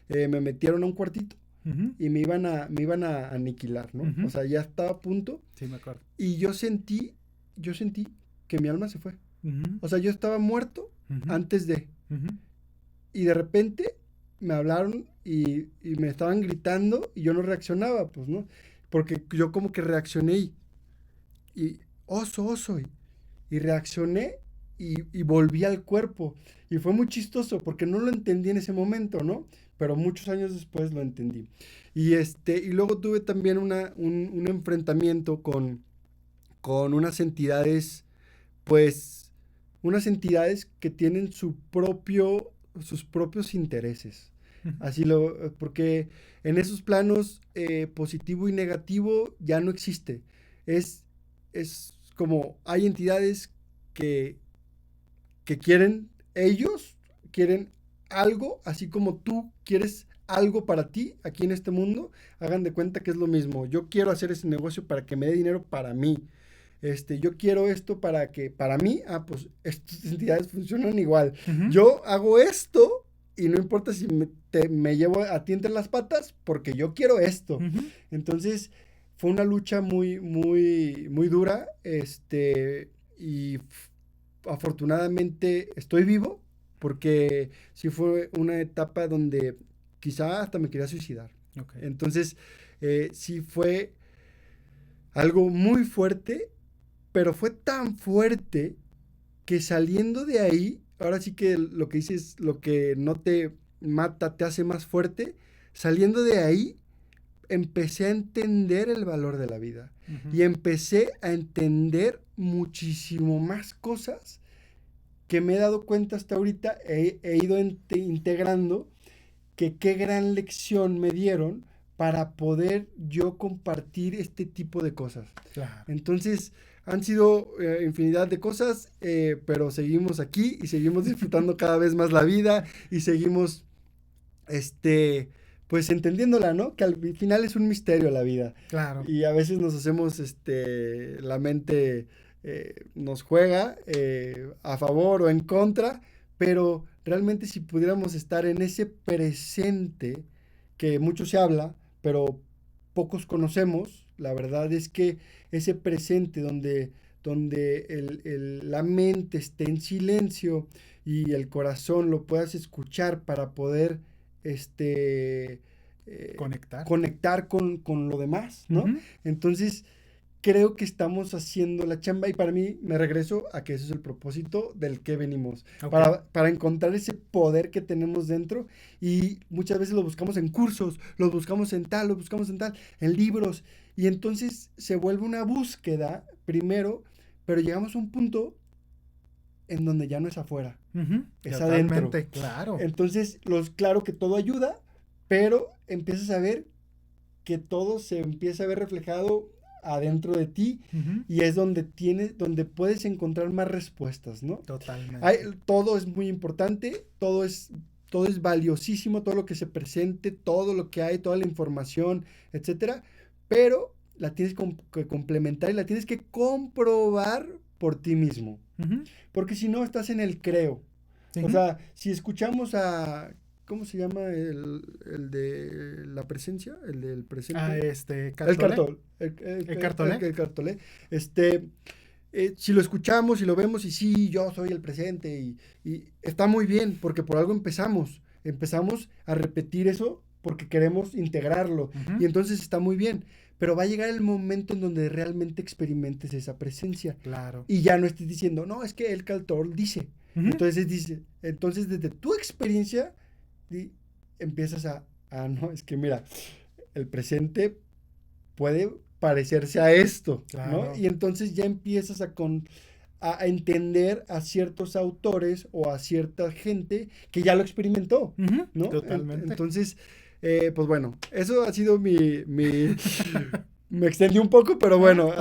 Me metieron a un cuartito y me iban a aniquilar, ¿no? O sea, ya estaba a punto. Sí, me acuerdo. Y yo sentí que mi alma se fue. O sea, yo estaba muerto antes de. Y de repente me hablaron y me estaban gritando y yo no reaccionaba, pues, ¿no? Porque yo como que reaccioné y oso, oso, y reaccioné y volví al cuerpo. Y fue muy chistoso porque no lo entendí en ese momento, ¿no? Pero muchos años después lo entendí. Y luego tuve también un enfrentamiento con unas entidades, pues, unas entidades que tienen sus propios intereses. Porque en esos planos positivo y negativo ya no existe. Es como hay entidades que ellos quieren algo, así como tú quieres algo para ti aquí en este mundo, hagan de cuenta que es lo mismo. Yo quiero hacer ese negocio para que me dé dinero para mí. Yo quiero esto para mí, pues estas entidades funcionan igual. Uh-huh. Yo hago esto y no importa si me llevo a ti entre las patas porque yo quiero esto. Uh-huh. Entonces, fue una lucha muy, muy, muy dura, y afortunadamente estoy vivo porque sí fue una etapa donde quizá hasta me quería suicidar. Okay. Entonces, sí fue algo muy fuerte, pero fue tan fuerte que saliendo de ahí, ahora sí que lo que dices, lo que no te mata te hace más fuerte, saliendo de ahí empecé a entender el valor de la vida. Uh-huh. Y empecé a entender muchísimo más cosas que me he dado cuenta hasta ahorita, he ido integrando, que qué gran lección me dieron para poder yo compartir este tipo de cosas. Claro. Entonces, han sido infinidad de cosas, pero seguimos aquí y seguimos disfrutando cada vez más la vida y seguimos, pues entendiéndola, ¿no? Que al final es un misterio la vida. Claro. Y a veces nos hacemos, la mente nos juega a favor o en contra, pero realmente si pudiéramos estar en ese presente que mucho se habla, pero pocos conocemos, la verdad es que ese presente donde la mente esté en silencio y el corazón lo puedas escuchar para poder conectar con lo demás, ¿no? Uh-huh. Entonces, creo que estamos haciendo la chamba y para mí me regreso a que ese es el propósito del que venimos, okay. Para encontrar ese poder que tenemos dentro y muchas veces lo buscamos en cursos, lo buscamos en tal, en libros y entonces se vuelve una búsqueda primero, pero llegamos a un punto en donde ya no es afuera, uh-huh. Es totalmente, adentro. Claro. Entonces, claro que todo ayuda, pero empiezas a ver que todo se empieza a ver reflejado adentro de ti, uh-huh. Y es donde puedes encontrar más respuestas, ¿no? Totalmente. Todo es muy importante, todo es valiosísimo, todo lo que se presente, todo lo que hay, toda la información, etcétera, pero la tienes que complementar y la tienes que comprobar por ti mismo, uh-huh. Porque si no estás en el creo, uh-huh. O sea, si escuchamos a ¿cómo se llama el de la presencia? El del presente. Cartolé. El Cartolé. Si lo escuchamos y lo vemos y sí, yo soy el presente y está muy bien porque por algo empezamos a repetir eso porque queremos integrarlo, uh-huh. Y entonces está muy bien, pero va a llegar el momento en donde realmente experimentes esa presencia. Claro. Y ya no estés diciendo, no, es que el Cartol dice. Uh-huh. Entonces desde tu experiencia y empiezas no, es que mira, el presente puede parecerse a esto, claro. ¿No? Y entonces ya empiezas a entender a ciertos autores o a cierta gente que ya lo experimentó, uh-huh. ¿no? Totalmente. Entonces, pues bueno, eso ha sido me extendí un poco, pero bueno,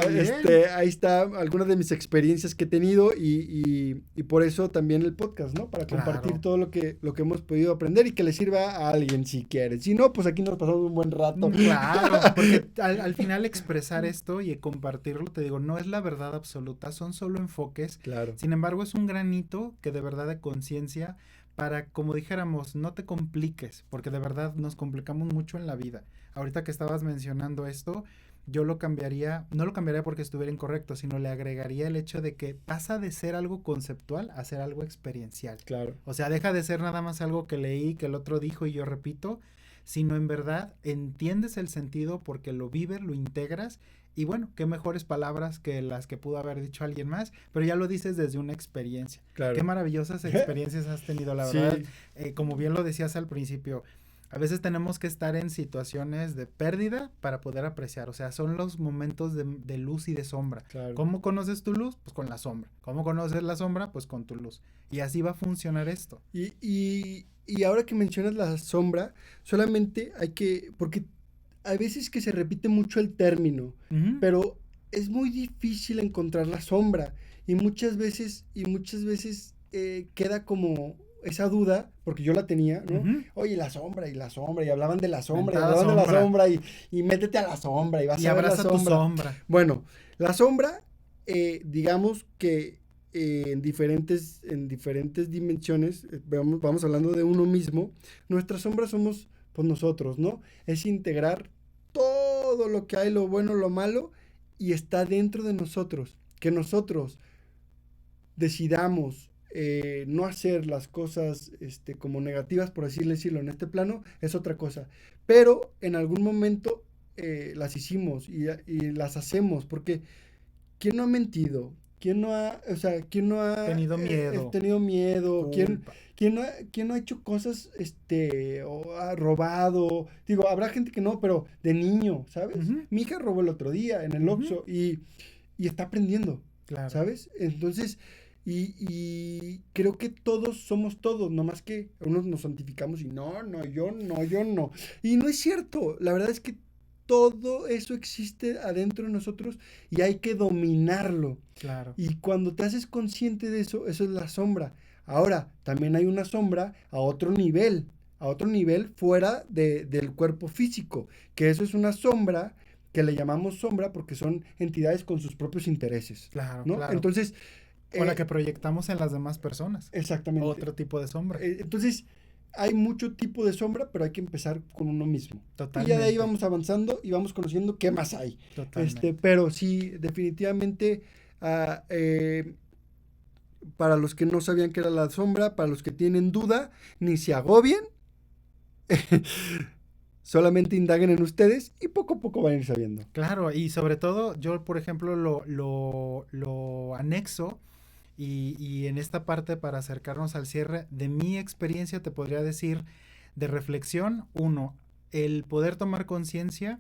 ahí está algunas de mis experiencias que he tenido y por eso también el podcast, ¿no? Para compartir todo lo que hemos podido aprender y que le sirva a alguien si quiere. Si no, pues aquí nos pasamos un buen rato. Claro, porque al final expresar esto y compartirlo, te digo, no es la verdad absoluta, son solo enfoques. Claro. Sin embargo, es un granito que de verdad de conciencia para, como dijéramos, no te compliques, porque de verdad nos complicamos mucho en la vida. Ahorita que estabas mencionando esto, yo no lo cambiaría porque estuviera incorrecto, sino le agregaría el hecho de que pasa de ser algo conceptual a ser algo experiencial. Claro. O sea, deja de ser nada más algo que leí, que el otro dijo y yo repito, sino en verdad entiendes el sentido porque lo vives, lo integras y bueno, qué mejores palabras que las que pudo haber dicho alguien más, pero ya lo dices desde una experiencia. Claro. Qué maravillosas experiencias has tenido, la verdad. Como bien lo decías al principio, A veces tenemos que estar en situaciones de pérdida para poder apreciar. O sea, son los momentos de luz y de sombra. Claro. ¿Cómo conoces tu luz? Pues con la sombra. ¿Cómo conoces la sombra? Pues con tu luz. Y así va a funcionar esto. Y ahora que mencionas la sombra, solamente hay que, porque hay veces que se repite mucho el término, Ujú, pero es muy difícil encontrar la sombra y muchas veces queda como esa duda, porque yo la tenía, ¿no? ujú. Oye, y la sombra, y hablaban de la sombra, y Mentada hablaban de la sombra. sombra, y métete a la sombra, y vas Y a ver la abraza tu sombra. sombra. Bueno, la sombra, digamos que en diferentes dimensiones, vamos hablando de uno mismo, nuestra sombra somos pues nosotros, ¿no? Es integrar todo lo que hay, lo bueno, lo malo, y está dentro de nosotros. Que nosotros decidamos no hacer las cosas como negativas, por así decirlo, en este plano, es otra cosa. Pero en algún momento las hicimos y las hacemos, porque ¿quién no ha mentido? ¿Quién no ha Tenido miedo. tenido miedo? ¿Quién, Culpa. quién no ha, quién no ha hecho cosas, o ha robado? Digo, habrá gente que no, pero de niño, ¿sabes? Ujú, Mi hija robó el otro día en el ujú. Oxxo y está aprendiendo, Claro. ¿sabes? Entonces, y creo que todos somos todos, nomás que unos nos santificamos y no, no, yo no, yo no. Y no es cierto, la verdad es que todo eso existe adentro de nosotros y hay que dominarlo. Claro. Y cuando te haces consciente de eso, eso es la sombra. Ahora, también hay una sombra a otro nivel fuera del cuerpo físico, que eso es una sombra que le llamamos sombra porque son entidades con sus propios intereses, Claro, ¿no? claro. Entonces, O la que eh, proyectamos en las demás personas. exactamente. Otro tipo de sombra. Entonces, hay mucho tipo de sombra, pero hay que empezar con uno mismo. Y ya de ahí Totalmente. vamos avanzando y vamos conociendo qué más hay. Totalmente. Pero sí, definitivamente, ah, para los que no sabían qué era la sombra, para los que tienen duda, ni se agobien, solamente indaguen en ustedes y poco a poco van a ir sabiendo. Claro, y sobre todo yo, por ejemplo, lo anexo y en esta parte para acercarnos al cierre de mi experiencia te podría decir de reflexión, uno, el poder tomar conciencia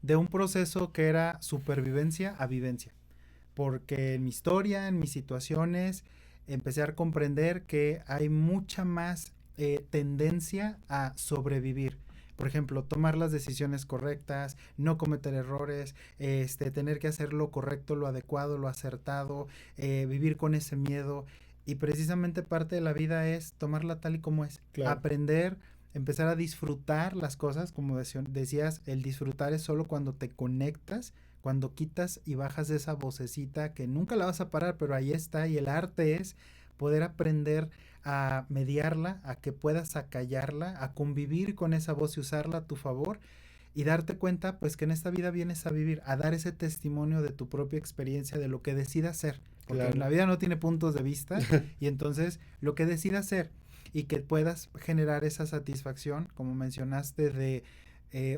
de un proceso que era supervivencia a vivencia, porque en mi historia, en mis situaciones, empecé a comprender que hay mucha más tendencia a sobrevivir. Por ejemplo, tomar las decisiones correctas, no cometer errores, tener que hacer lo correcto, lo adecuado, lo acertado, vivir con ese miedo. Y precisamente parte de la vida es tomarla tal y como es. Claro, Aprender, empezar a disfrutar las cosas, como decías, el disfrutar es solo cuando te conectas, cuando quitas y bajas de esa vocecita que nunca la vas a parar, pero ahí está. Y el arte es poder aprender a mediarla, a que puedas acallarla, a convivir con esa voz y usarla a tu favor y darte cuenta pues que en esta vida vienes a vivir, a dar ese testimonio de tu propia experiencia, de lo que decidas ser, porque en claro, la vida no tiene puntos de vista y entonces lo que decidas ser y que puedas generar esa satisfacción, como mencionaste, de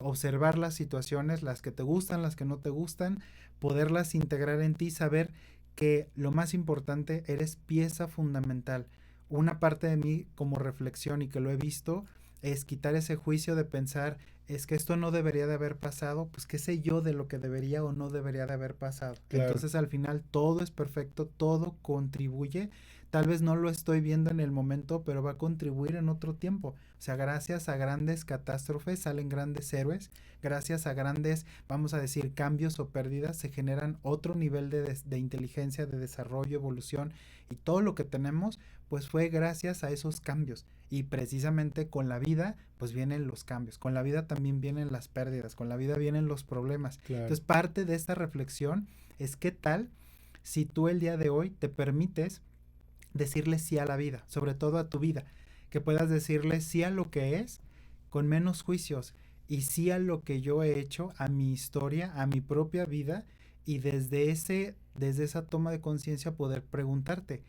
observar las situaciones, las que te gustan, las que no te gustan, poderlas integrar en ti, saber que lo más importante, eres pieza fundamental. Una parte de mí como reflexión y que lo he visto es quitar ese juicio de pensar es que esto no debería de haber pasado, pues qué sé yo de lo que debería o no debería de haber pasado. claro, Entonces al final todo es perfecto, todo contribuye. Tal vez no lo estoy viendo en el momento, pero va a contribuir en otro tiempo. O sea, gracias a grandes catástrofes salen grandes héroes, gracias a grandes, vamos a decir, cambios o pérdidas, se generan otro nivel de inteligencia, de desarrollo, evolución y todo lo que tenemos, pues fue gracias a esos cambios. Y precisamente con la vida, pues vienen los cambios. Con la vida también vienen las pérdidas. Con la vida vienen los problemas. claro. Entonces, parte de esta reflexión es qué tal si tú el día de hoy te permites decirle sí a la vida, sobre todo a tu vida. Que puedas decirle sí a lo que es con menos juicios y sí a lo que yo he hecho, a mi historia, a mi propia vida y desde esa toma de conciencia poder preguntarte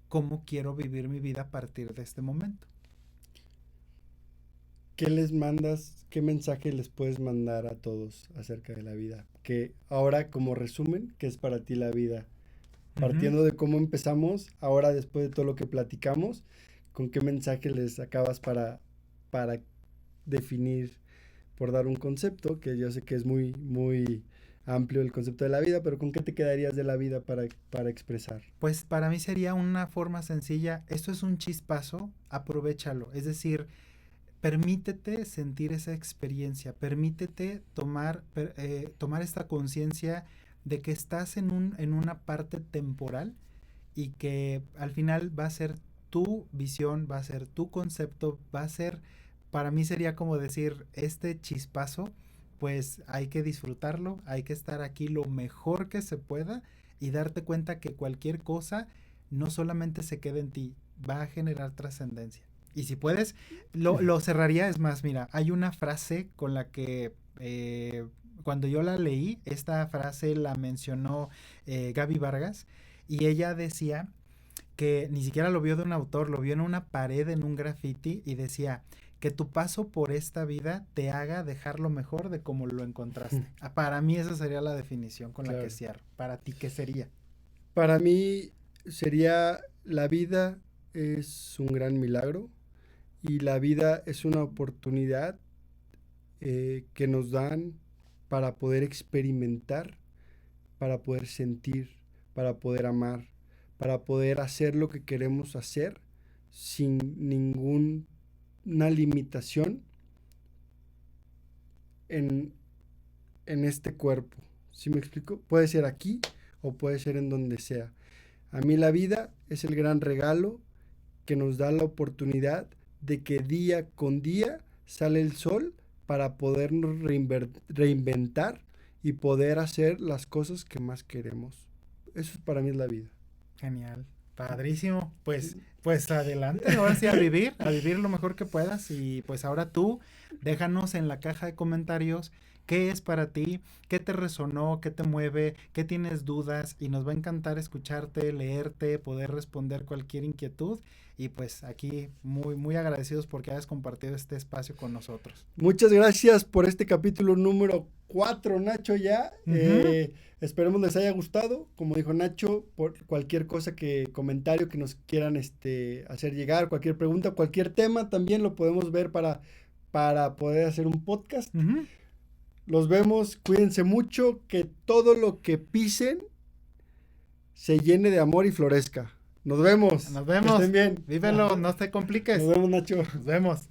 cómo quiero vivir mi vida a partir de este momento. ¿Qué les mandas, qué mensaje les puedes mandar a todos acerca de la vida? Que ahora como resumen, ¿qué es para ti la vida? Ujú. Partiendo de cómo empezamos, ahora después de todo lo que platicamos, ¿con qué mensaje les acabas para definir, por dar un concepto, que yo sé que es muy, muy amplio el concepto de la vida, pero ¿con qué te quedarías de la vida para expresar? Pues para mí sería una forma sencilla, esto es un chispazo, aprovéchalo, es decir, permítete sentir esa experiencia, permítete tomar esta conciencia de que estás en una parte temporal y que al final va a ser tu visión, va a ser tu concepto, va a ser, para mí sería como decir, este chispazo, pues hay que disfrutarlo, hay que estar aquí lo mejor que se pueda y darte cuenta que cualquier cosa no solamente se queda en ti, va a generar trascendencia. Y si puedes, lo cerraría, es más, mira, hay una frase con la que cuando yo la leí, esta frase la mencionó Gaby Vargas, y ella decía que ni siquiera lo vio de un autor, lo vio en una pared, en un graffiti, y decía que tu paso por esta vida te haga dejar lo mejor de como lo encontraste. Para mí esa sería la definición con la que cierro. Para ti, ¿qué sería? Para mí sería la vida es un gran milagro y la vida es una oportunidad que nos dan para poder experimentar, para poder sentir, para poder amar, para poder hacer lo que queremos hacer sin ninguna limitación en, en este cuerpo. ¿Sí me explico? Puede ser aquí o puede ser en donde sea. A mí la vida es el gran regalo que nos da la oportunidad de que día con día sale el sol para podernos reinventar y poder hacer las cosas que más queremos. Eso para mí es la vida. Genial, padrísimo. Pues adelante, ahora sí a vivir lo mejor que puedas. Y pues ahora tú, déjanos en la caja de comentarios qué es para ti, qué te resonó, qué te mueve, qué tienes dudas. Y nos va a encantar escucharte, leerte, poder responder cualquier inquietud. Y pues aquí muy, muy agradecidos porque hayas compartido este espacio con nosotros. Muchas gracias por este capítulo número 4, Nacho, ya. Esperemos les haya gustado. Como dijo Nacho, por cualquier cosa comentario que nos quieran hacer llegar, cualquier pregunta, cualquier tema, también lo podemos ver para poder hacer un podcast. Los vemos, cuídense mucho, que todo lo que pisen se llene de amor y florezca. Nos vemos. Nos vemos. Que estén bien. Vívelo, no te compliques. Nos vemos, Nacho. Nos vemos.